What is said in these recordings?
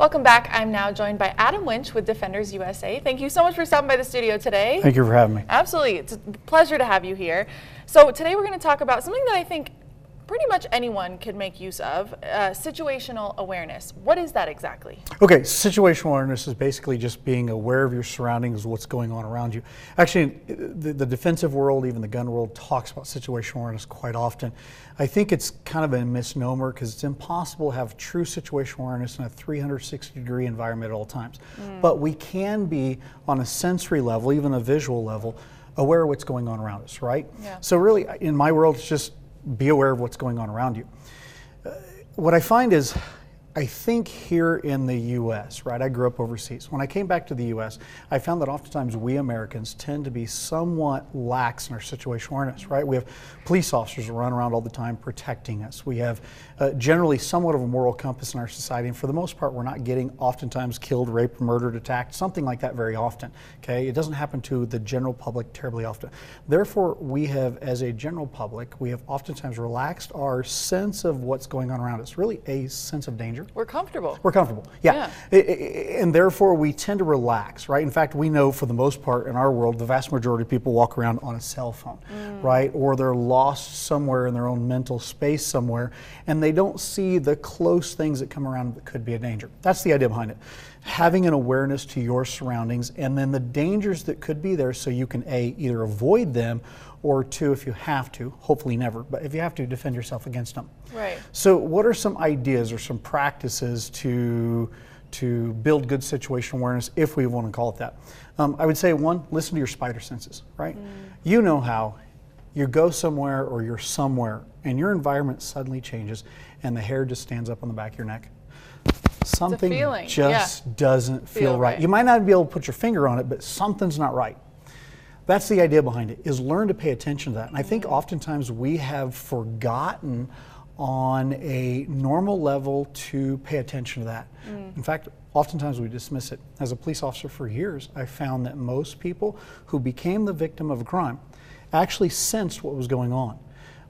Welcome back. I'm now joined by Adam Winch with Defenders USA. Thank you so much for stopping by the studio today. Thank you for having me. Absolutely. It's a pleasure to have you here. So today we're going to talk about something that I think pretty much anyone can make use of, situational awareness. What is that exactly? Okay, situational awareness is basically just being aware of your surroundings, what's going on around you. Actually, the defensive world, even the gun world, talks about situational awareness quite often. I think it's kind of a misnomer because it's impossible to have true situational awareness in a 360-degree environment at all times. But we can be, on a sensory level, even a visual level, aware of what's going on around us, right? Yeah. So really, in my world, it's just be aware of what's going on around you. What I find is, I think here in the U.S., right, I grew up overseas. When I came back to the U.S., I found that oftentimes we Americans tend to be somewhat lax in our situational awareness, right? We have police officers who run around all the time protecting us. We have generally somewhat of a moral compass in our society, and for the most part, we're not getting oftentimes killed, raped, murdered, attacked, something like that very often, okay? It doesn't happen to the general public terribly often. Therefore, we have, as a general public, we have oftentimes relaxed our sense of what's going on around us, really a sense of danger. We're comfortable. We're comfortable, yeah. And therefore we tend to relax, right? In fact, we know for the most part in our world, the vast majority of people walk around on a cell phone, right? Or they're lost somewhere in their own mental space somewhere, and they don't see the close things that come around that could be a danger. That's the idea behind it. Having an awareness to your surroundings and then the dangers that could be there so you can A, either avoid them, or two, if you have to, hopefully never, but if you have to, defend yourself against them. Right. So what are some ideas or some practices to build good situational awareness, if we want to call it that? I would say one, listen to your spider senses, right? You know how you go somewhere or you're somewhere and your environment suddenly changes and the hair just stands up on the back of your neck. Something just doesn't feel right. You might not be able to put your finger on it, but something's not right. That's the idea behind it, is learn to pay attention to that. And I think oftentimes we have forgotten on a normal level to pay attention to that. In fact, oftentimes we dismiss it. As a police officer for years, I found that most people who became the victim of a crime actually sensed what was going on,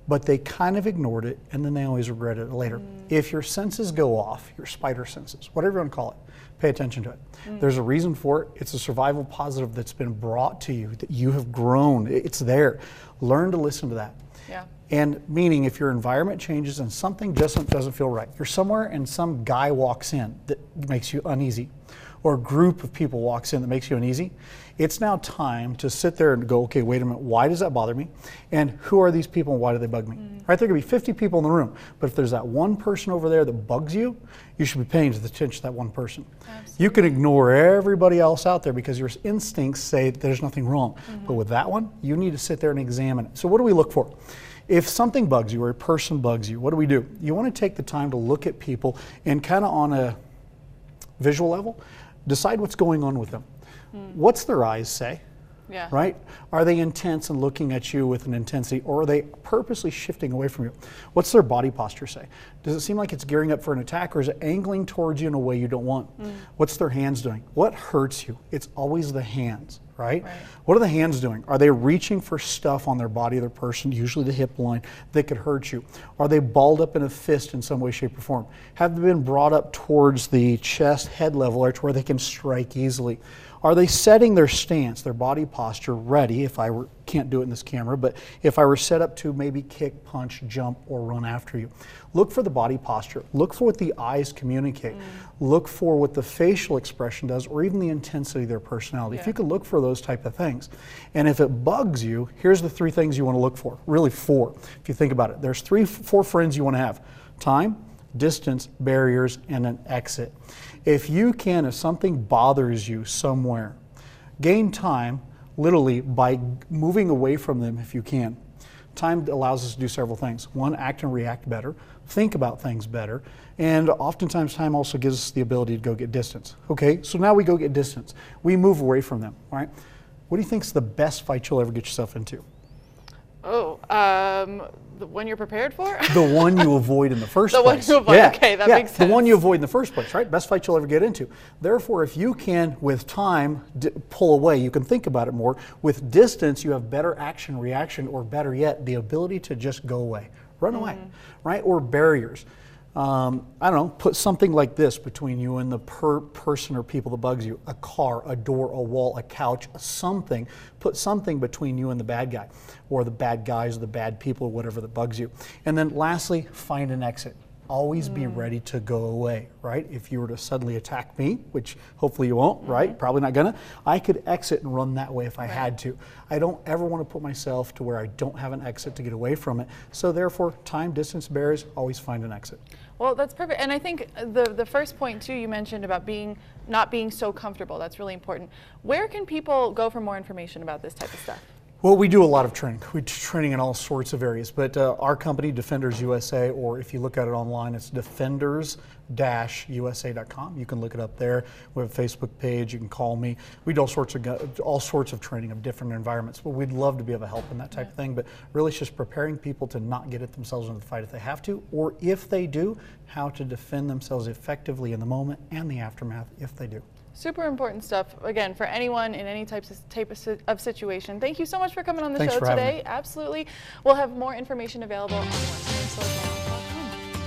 but they kind of ignored it, and then they always regretted it later. If your senses go off, your spider senses, whatever you want to call it, pay attention to it. There's a reason for it. It's a survival positive that's been brought to you, that you have grown. It's there. Learn to listen to that. Yeah. And meaning if your environment changes and something just doesn't feel right, you're somewhere and some guy walks in that makes you uneasy, or a group of people walks in that makes you uneasy, it's now time to sit there and go, okay, wait a minute, why does that bother me? And who are these people and why do they bug me? Right, there could be 50 people in the room, but if there's that one person over there that bugs you, you should be paying attention to that one person. Absolutely. You can ignore everybody else out there because your instincts say that there's nothing wrong. But with that one, you need to sit there and examine it. So what do we look for? If something bugs you or a person bugs you, what do? You want to take the time to look at people and kind of on a visual level, decide what's going on with them. What's their eyes say? Yeah. Right? Are they intense and looking at you with an intensity, or are they purposely shifting away from you? What's their body posture say? Does it seem like it's gearing up for an attack, or is it angling towards you in a way you don't want? What's their hands doing? What hurts you? It's always the hands, right? What are the hands doing? Are they reaching for stuff on their body, their person, usually the hip line, that could hurt you? Are they balled up in a fist in some way, shape, or form? Have they been brought up towards the chest, head level, or to where they can strike easily? Are they setting their stance, their body posture ready, can't do it in this camera, but if I were set up to maybe kick, punch, jump, or run after you? Look for the body posture. Look for what the eyes communicate. Look for what the facial expression does, or even the intensity of their personality. If you could look for those type of things. And if it bugs you, here's the 3 things you want to look for. Really 4, if you think about it. There's 4 friends you want to have. Time, distance, barriers, and an exit. If something bothers you somewhere, gain time literally by moving away from them if you can. Time allows us to do several things. One, act and react better, think about things better, and oftentimes time also gives us the ability to go get distance. Okay, so now we go get distance. We move away from them, right? What do you think is the best fight you'll ever get yourself into? The one you're prepared for? The one you avoid in the first place. place. The one you avoid, okay, that makes sense. The one you avoid in the first place, right? Best fight you'll ever get into. Therefore, if you can, with time, pull away, you can think about it more. With distance, you have better action, reaction, or better yet, the ability to just go away, run away, right? Or barriers. I don't know, put something like this between you and the person or people that bugs you. A car, a door, a wall, a couch, something. Put something between you and the bad guy, or the bad guys, or the bad people, or whatever that bugs you. And then lastly, find an exit. Always be ready to go away, right? If you were to suddenly attack me, which hopefully you won't, right? Probably not gonna. I could exit and run that way if I had to. I don't ever want to put myself to where I don't have an exit to get away from it. So therefore, time, distance, barriers, always find an exit. Well, that's perfect. And I think the first point too you mentioned about not being so comfortable, that's really important. Where can people go for more information about this type of stuff? Well, we do a lot of training. We do training in all sorts of areas, but our company, Defenders USA, or if you look at it online, it's defenders-usa.com. You can look it up there. We have a Facebook page. You can call me. We do all sorts of training of different environments, but we'd love to be able to help in that type of thing. But really, it's just preparing people to not get themselves into the fight if they have to, or if they do, how to defend themselves effectively in the moment and the aftermath if they do. Super important stuff, again, for anyone in any type of situation. Thank you so much for coming on the Thanks show for having today. me. Absolutely. We'll have more information available on our website.